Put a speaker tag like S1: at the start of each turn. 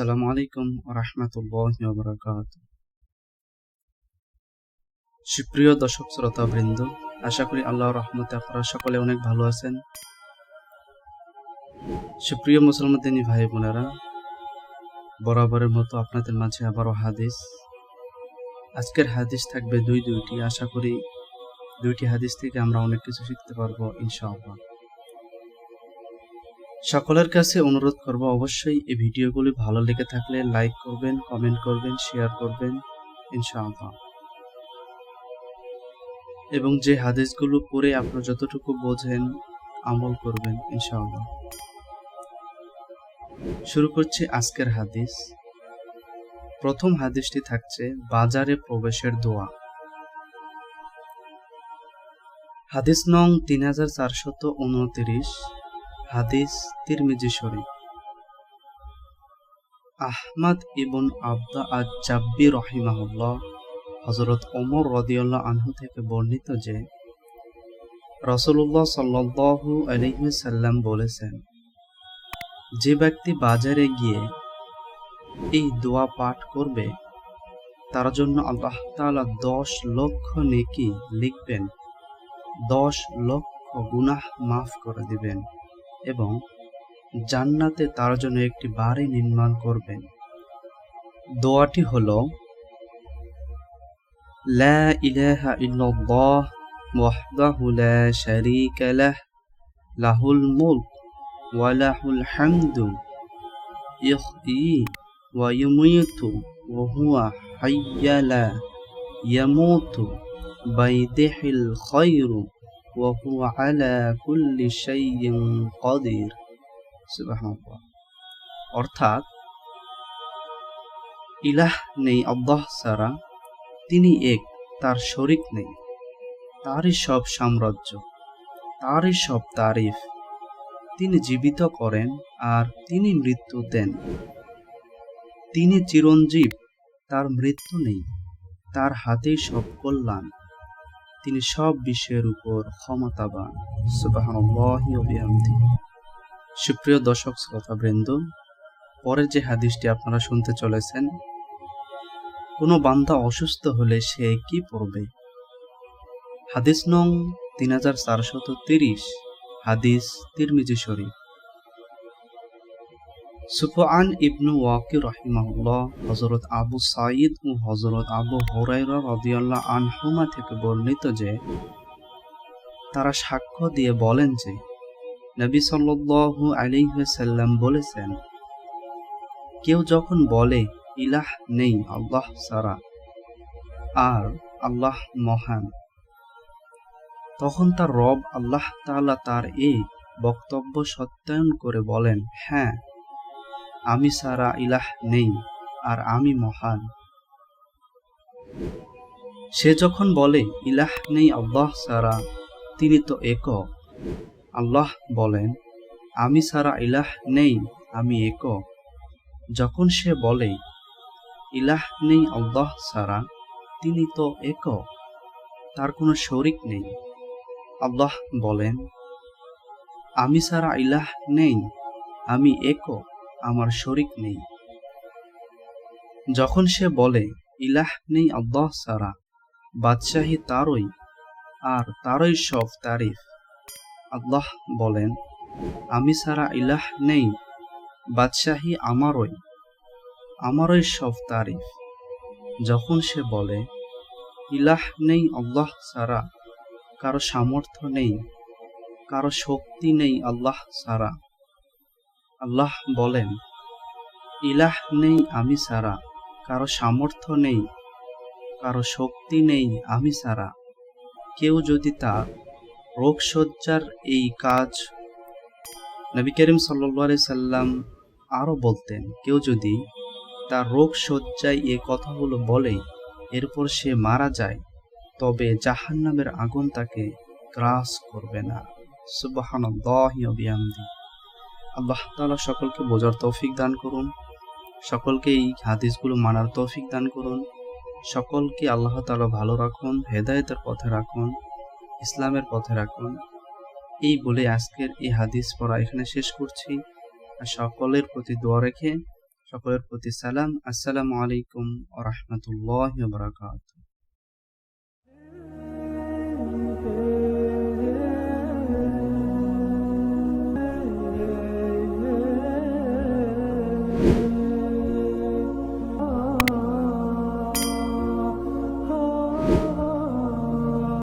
S1: আসসালামু আলাইকুম ওয়া রাহমাতুল্লাহি ওয়া বারাকাতুহু। সুপ্রিয় দর্শক শ্রোতা বৃন্দ, আশা করি আল্লাহর রহমতে আপনারা সকলে অনেক ভালো আছেন। সুপ্রিয় মুসলমান দিনী ভাই বোনেরা, বরাবরের মতো আপনাদের মাঝে আবারও হাদিস। আজকের হাদিস থাকবে দুইটি। আশা করি দুইটি হাদিস থেকে আমরা অনেক কিছু শিখতে পারবো ইনশাআল্লাহ। সকলের কাছে অনুরোধ করব, অবশ্যই এই ভিডিওগুলি ভালো লেগে থাকলে লাইক করবেন, কমেন্ট করবেন, শেয়ার করবেন ইনশাআল্লাহ। এবং যে হাদিসগুলো পড়ে আপনারা যতটুকু বোঝেন আমল করবেন ইনশাআল্লাহ। শুরু করছি আজকের হাদিস। প্রথম হাদিসটি থাকছে বাজারে প্রবেশের দোয়া। হাদিস নং 3429, হাদিস তিরমিজি শরীফ। আহমদ ইবন আবদা আজ-জাব্বি রাহিমাহুল্লাহ হযরত ওমর রাদিয়াল্লাহু আনহু থেকে বর্ণিত যে রাসূলুল্লাহ সাল্লাল্লাহু আলাইহি ওয়াসাল্লাম বলেছেন, যে ব্যক্তি বাজারে গিয়ে এই দোয়া পাঠ করবে তার জন্য আল্লাহ তাআলা 10 লক্ষ নেকি লিখবেন, 10 লক্ষ গুনাহ মাফ করে দিবেন এবং জান্নাতে তার জন্য একটি বাড়ি নির্মাণ করবেন। দোয়াটি হলো, লা ইলাহা ইল্লাল্লাহ ওয়াহদাহু লা শারীকা লাহ, লাহুল মুলক ওয়া লাহুল হামদু, ইহয়ী ওয়া ইউমীতু ওয়া হুয়া হাইয়্যা লা ইয়ামুতু, বিয়াদিহিল খায়রু ওয়া হুয়া আলা কুল্লি শাইইন কাদির। সুবহানাল্লাহ। অর্থাৎ, ইলাহ নেই আল্লাহ ছাড়া, তিনি এক, তার শরীক নেই, তারই সব সাম্রাজ্য, তারই সব তারিফ। তিনি জীবিত করেন আর তিনি মৃত্যু দেন। তিনি চিরঞ্জীব, তার মৃত্যু নেই, তার হাতেই সব কল্যাণ, তিনি সব বিষয়ের উপর ক্ষমতাবান। সুবহানাল্লাহি ওয়া বিহামদিহি। সুপ্রিয় দর্শক শ্রোতা বৃন্দ, পরের যে হাদিসটি আপনারা শুনতে চলেছেন, কোনো বান্দা অসুস্থ হলে সে কি পড়বে? হাদিস নং 3430, হাদিস তিরমিজি শরীফ। সুফয়ান ইবনু ওয়াকির রাহিমাহুল্লাহ হযরত আবু সাঈদ ও হযরত আবু হুরায়রা রাদিয়াল্লাহু আনহুমা থেকে বর্ণিত যে তারা সাক্ষ্য দিয়ে বলেন যে নবী সাল্লাল্লাহু আলাইহি ওয়াসাল্লাম বলেছেন, কেউ যখন বলে ইলাহ নেই আল্লাহ ছাড়া আর আল্লাহ মহান, তখন তার রব আল্লাহ তাআলা তার এই বক্তব্য সত্যায়ন করে বলেন, হ্যাঁ, আমি ছাড়া ইলাহ নেই আর আমি মহান। সে যখন বলে ইলাহ নেই আল্লাহ ছাড়া, তিনি তো একক, আল্লাহ বলেন, আমি ছাড়া ইলাহ নেই, আমি একক। যখন সে বলে ইলাহ নেই আল্লাহ ছাড়া, তিনি তো একক, তার কোনো শরীক নেই, আল্লাহ বলেন, আমি ছাড়া ইলাহ নেই, আমি একক, আমার শরীক নেই। যখন সে বলে ইলাহ নেই আল্লাহ ছাড়া, বাদশাহী তারই আর তারই সব তারিফ, আল্লাহ বলেন, আমি ছাড়া ইলাহ নেই, বাদশাহী আমারই, আমারই সব তারিফ। যখন সে বলে ইলাহ নেই আল্লাহ ছাড়া, কারো সামর্থ্য নেই, কারো শক্তি নেই আল্লাহ ছাড়া, আল্লাহ বলেন, ইলাহ নেই আমি ছাড়া, কারো সামর্থ্য নেই, কারো শক্তি নেই আমি ছাড়া। কেউ যদি তার রোগশয্যার এই কাজ, নবী করিম সাল্লাল্লাহু আলাইহি সাল্লাম আরো বলতেন, কেউ যদি তার রোগশয্যায় এই কথাগুলো বলে এরপর সে মারা যায়, তবে জাহান্নামের আগুন তাকে গ্রাস করবে না। সুবহানাল্লাহি ওয়া বিহামদিহি। আল্লাহ তাআলা সকলকে বোঝার তৌফিক দান করুন, সকলকে এই হাদিসগুলো মানার তৌফিক দান করুন, সকলকে আল্লাহ তাআলা ভালো রাখুন, হেদায়েতের পথে রাখুন, ইসলামের পথে রাখুন। এই বলে আজকের এই হাদিস পড়া এখানে শেষ করছি। আর সকলের প্রতি দোয়া রেখে সকলের প্রতি সালাম। আসসালামু আলাইকুম ওয়া রাহমাতুল্লাহি ওয়া বারাকাতুহু।